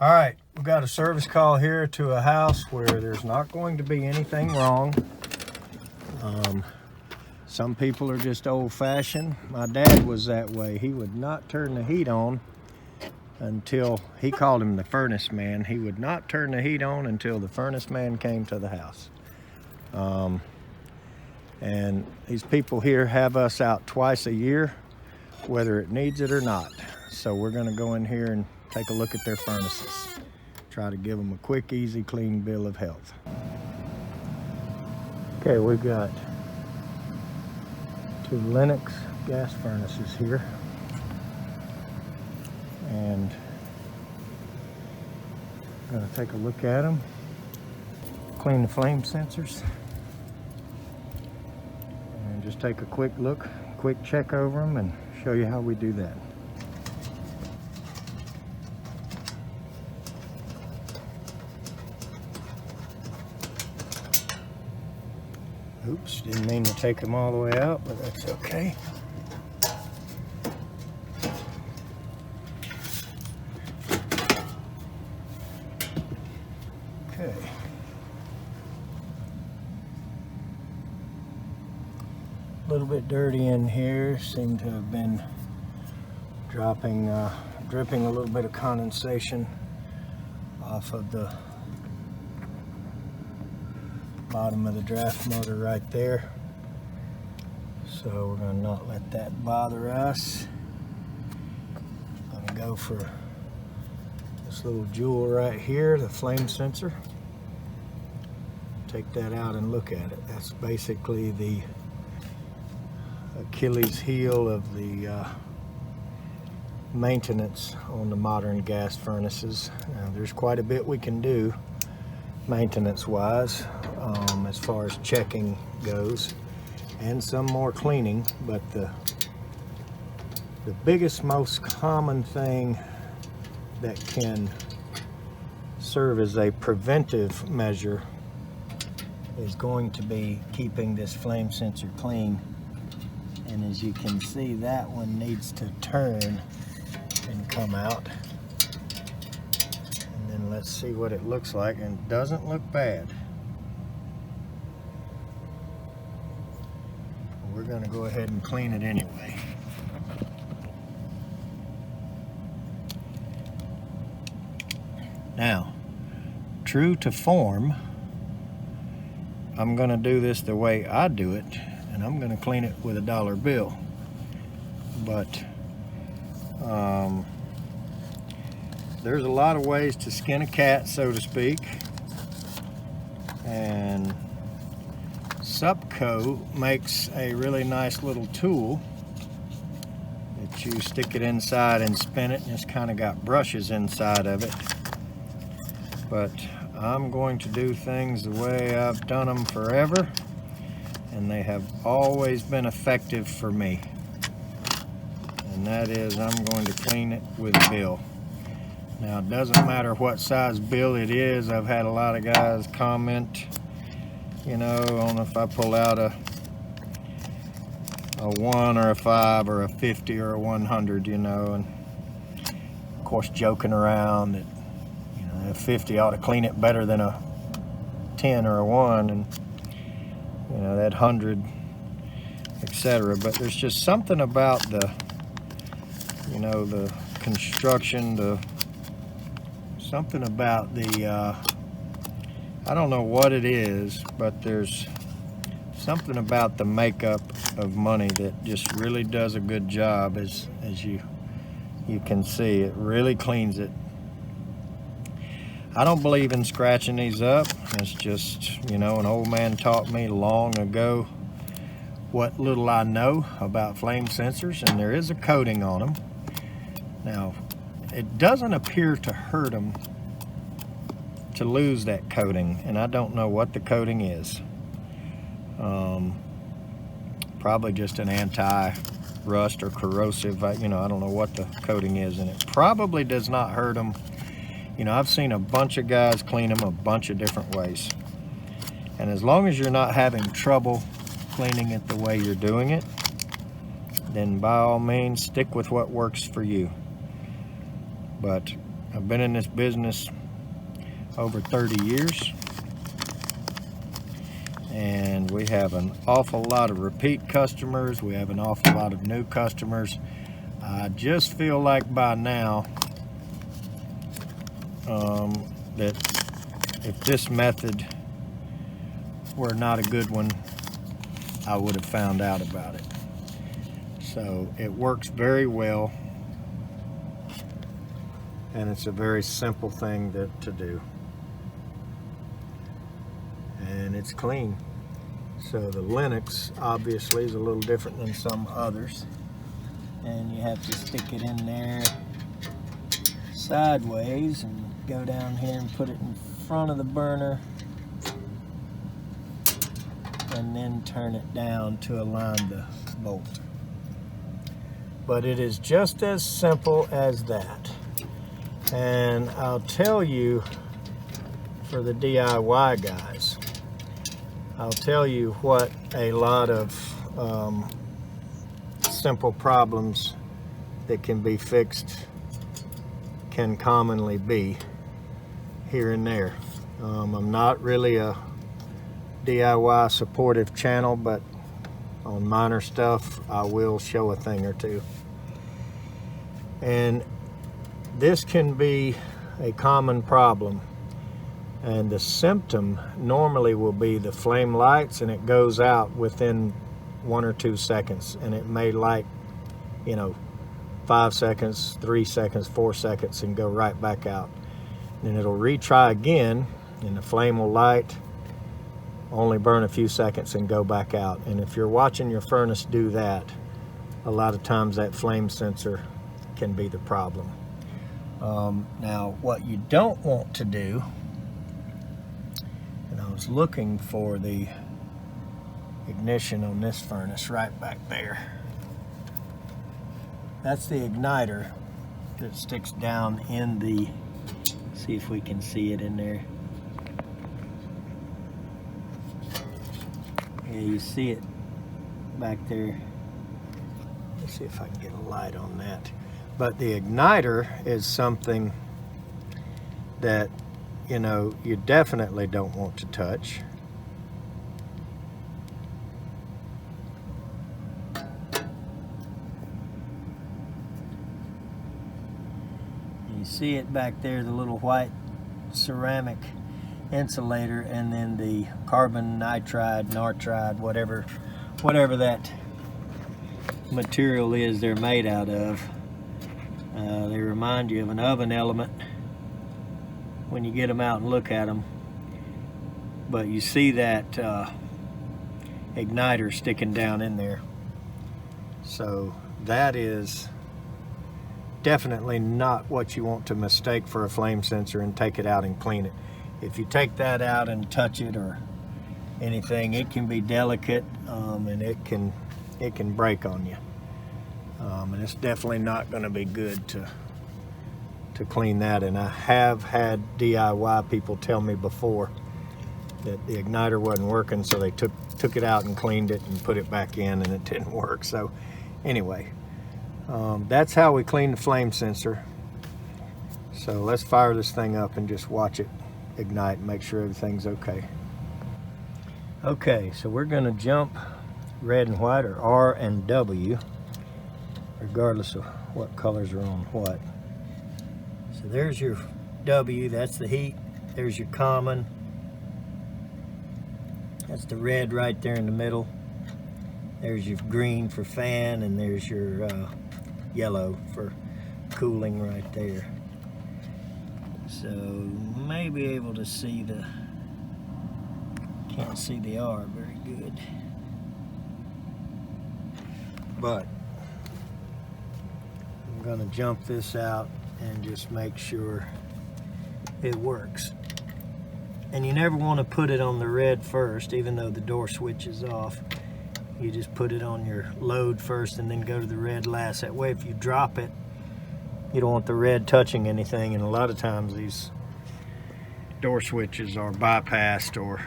All right, we got a service call here to a house where there's not going to be anything wrong. Some people are just old-fashioned. My dad was that way. He would not turn the heat on until, he called him the furnace man. He would not turn the heat on until the furnace man came to the house. And these people here have us out twice a year, whether it needs it or not. So we're gonna go in here and take a look at their furnaces. Try to give them a quick, easy, clean bill of health. Okay, we've got two Lennox gas furnaces here. And I'm gonna take a look at them, clean the flame sensors, and just take a quick look, quick check over them and show you how we do that. Oops, didn't mean to take them all the way out, but that's okay. Okay. A little bit dirty in here. Seem to have been dripping a little bit of condensation off of the bottom of the draft motor right there. So we're going to not let that bother us. I'm going to go for this little jewel right here, the flame sensor. Take that out and look at it. That's basically the Achilles heel of the maintenance on the modern gas furnaces. Now, there's quite a bit we can do maintenance wise as far as checking goes, and some more cleaning, but the biggest, most common thing that can serve as a preventive measure is going to be keeping this flame sensor clean. And as you can see, that one needs to turn and come out. And then let's see what it looks like, and it doesn't look bad. We're going to go ahead and clean it anyway. Now, true to form, I'm going to do this the way I do it, and I'm going to clean it with a dollar bill. But there's a lot of ways to skin a cat, so to speak, and Supco makes a really nice little tool that you stick it inside and spin it, and it's kind of got brushes inside of it. But I'm going to do things the way I've done them forever, and they have always been effective for me. And that is, I'm going to clean it with bill. Now, it doesn't matter what size bill it is. I've had a lot of guys comment, you know, on if I pull out a 1 or a 5 or a 50 or a 100, you know, and of course joking around that, you know, a 50 ought to clean it better than a 10 or a 1, and you know, that 100, etc. But there's just something about the, you know, the construction, something about the, I don't know what it is, but there's something about the makeup of money that just really does a good job. As you can see, it really cleans it. I don't believe in scratching these up. It's just, you know, an old man taught me long ago what little I know about flame sensors, and there is a coating on them. Now, it doesn't appear to hurt them to lose that coating, and I don't know what the coating is. Probably just an anti-rust or corrosive. You know, I don't know what the coating is, and it probably does not hurt them. You know, I've seen a bunch of guys clean them a bunch of different ways. And as long as you're not having trouble cleaning it the way you're doing it, then by all means, stick with what works for you. But I've been in this business over 30 years, and we have an awful lot of repeat customers. We have an awful lot of new customers. I just feel like by now that if this method were not a good one, I would have found out about it. So it works very well, and it's a very simple thing to do, and it's clean. So the Lennox obviously is a little different than some others, and you have to stick it in there sideways and go down here and put it in front of the burner, and then turn it down to align the bolt. But it is just as simple as that. And I'll tell you, for the DIY guys, I'll tell you what a lot of simple problems that can be fixed can commonly be here and there. I'm not really a DIY supportive channel, but on minor stuff I will show a thing or two. And this can be a common problem, and the symptom normally will be the flame lights and it goes out within 1 or 2 seconds, and it may light, you know, 5 seconds, 3 seconds, 4 seconds, and go right back out. Then it'll retry again, and the flame will light, only burn a few seconds, and go back out. And if you're watching your furnace do that, a lot of times that flame sensor can be the problem. Now, what you don't want to do, and I was looking for the ignition on this furnace right back there. That's the igniter that sticks down in the, see if we can see it in there. Yeah, you see it back there. Let's see if I can get a light on that. But the igniter is something that, you know, you definitely don't want to touch. You see it back there, the little white ceramic insulator, and then the carbon nitride, nitride, whatever that material is they're made out of. They remind you of an oven element when you get them out and look at them. But you see that igniter sticking down in there. So that is definitely not what you want to mistake for a flame sensor and take it out and clean it. If you take that out and touch it or anything, it can be delicate, and it can break on you. And it's definitely not going to be good to clean that. And I have had DIY people tell me before that the igniter wasn't working, so they took it out and cleaned it and put it back in, and it didn't work. So anyway, that's how we clean the flame sensor. So let's fire this thing up and just watch it ignite and make sure everything's okay. Okay, so we're going to jump red and white, or R and W, regardless of what colors are on what. So there's your W, that's the heat. There's your common. That's the red right there in the middle. There's your green for fan, and there's your yellow for cooling right there. So you may be able to see the, can't see the R very good. But I'm gonna jump this out and just make sure it works. And you never want to put it on the red first, even though the door switch is off. You just put it on your load first and then go to the red last. That way if you drop it, you don't want the red touching anything. And a lot of times these door switches are bypassed or,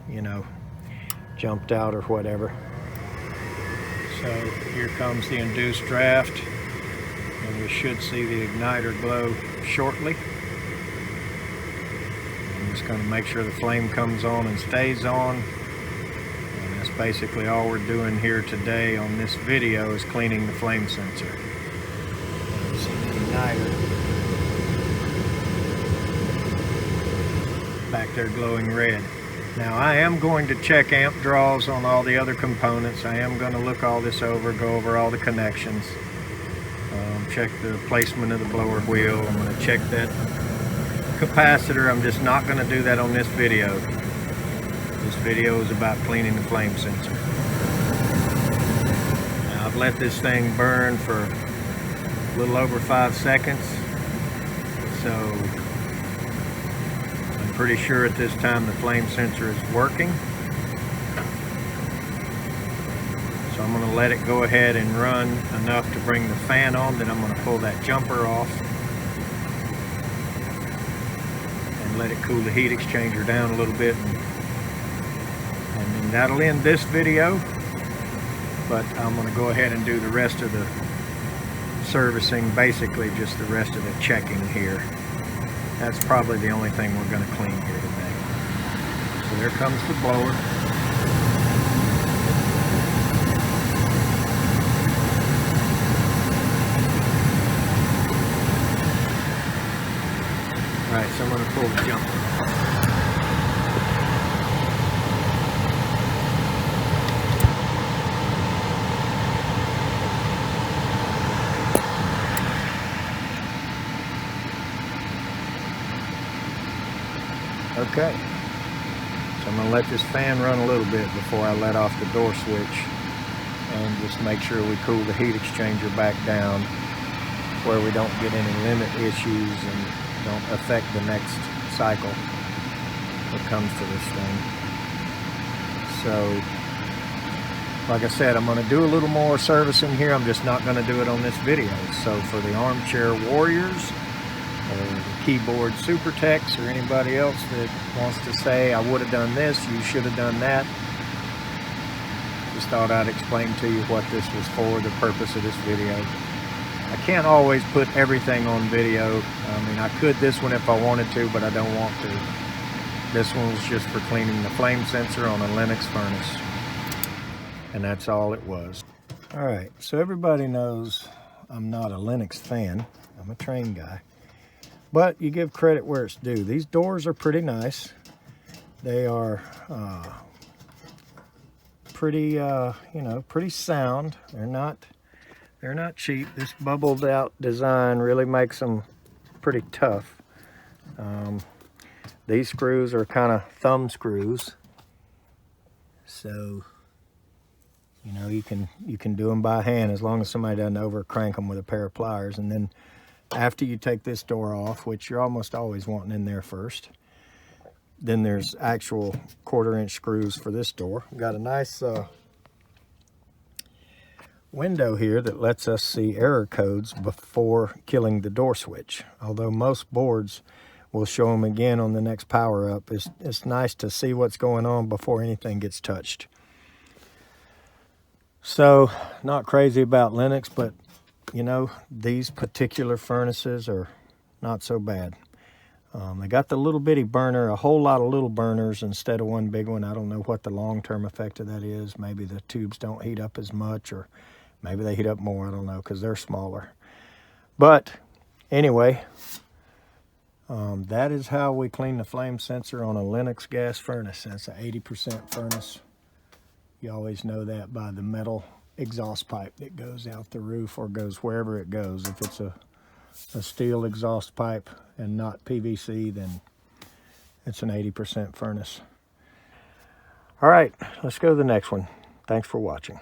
you know, jumped out or whatever. So here comes the induced draft. and we should see the igniter glow shortly. I'm just going to make sure the flame comes on and stays on. And that's basically all we're doing here today on this video, is cleaning the flame sensor. See the igniter back there glowing red. Now I am going to check amp draws on all the other components. I am going to look all this over, go over all the connections, check the placement of the blower wheel. I'm going to check that capacitor. I'm just not going to do that on this video. This video is about cleaning the flame sensor. Now I've let this thing burn for a little over 5 seconds, so I'm pretty sure at this time the flame sensor is working. So I'm going to let it go ahead and run enough to bring the fan on. Then I'm going to pull that jumper off and let it cool the heat exchanger down a little bit. And then that'll end this video. But I'm going to go ahead and do the rest of the servicing, basically just the rest of the checking here. That's probably the only thing we're going to clean here today. So there comes the blower. Alright, so I'm going to pull the jumper. Okay, so I'm going to let this fan run a little bit before I let off the door switch, and just make sure we cool the heat exchanger back down where we don't get any limit issues and don't affect the next cycle that comes to this thing. So, like I said, I'm going to do a little more servicing here. I'm just not going to do it on this video. So for the armchair warriors, or the keyboard super techs, or anybody else that wants to say, I would have done this, you should have done that, just thought I'd explain to you what this was for, the purpose of this video. I can't always put everything on video. I mean, I could this one if I wanted to, but I don't want to. This one was just for cleaning the flame sensor on a Lennox Furnace. And that's all it was. All right, so everybody knows I'm not a Lennox fan. I'm a Train guy. But you give credit where it's due. These doors are pretty nice. They are pretty, pretty sound. They're not cheap. This bubbled out design really makes them pretty tough. These screws are kind of thumb screws, so you can do them by hand as long as somebody doesn't over crank them with a pair of pliers. And then after you take this door off, which you're almost always wanting in there first, then there's actual 1/4-inch screws for this door. We've got a nice window here that lets us see error codes before killing the door switch. Although most boards will show them again on the next power up, it's nice to see what's going on before anything gets touched. So, not crazy about Lennox, but these particular furnaces are not so bad. They got the little bitty burner, a whole lot of little burners instead of one big one. I don't know what the long-term effect of that is. Maybe the tubes don't heat up as much, or maybe they heat up more. I don't know, because they're smaller. But anyway, that is how we clean the flame sensor on a Lennox gas furnace. That's an 80% furnace. You always know that by the metal exhaust pipe that goes out the roof or goes wherever it goes. If it's a steel exhaust pipe and not PVC, then it's an 80% furnace. All right, let's go to the next one. Thanks for watching.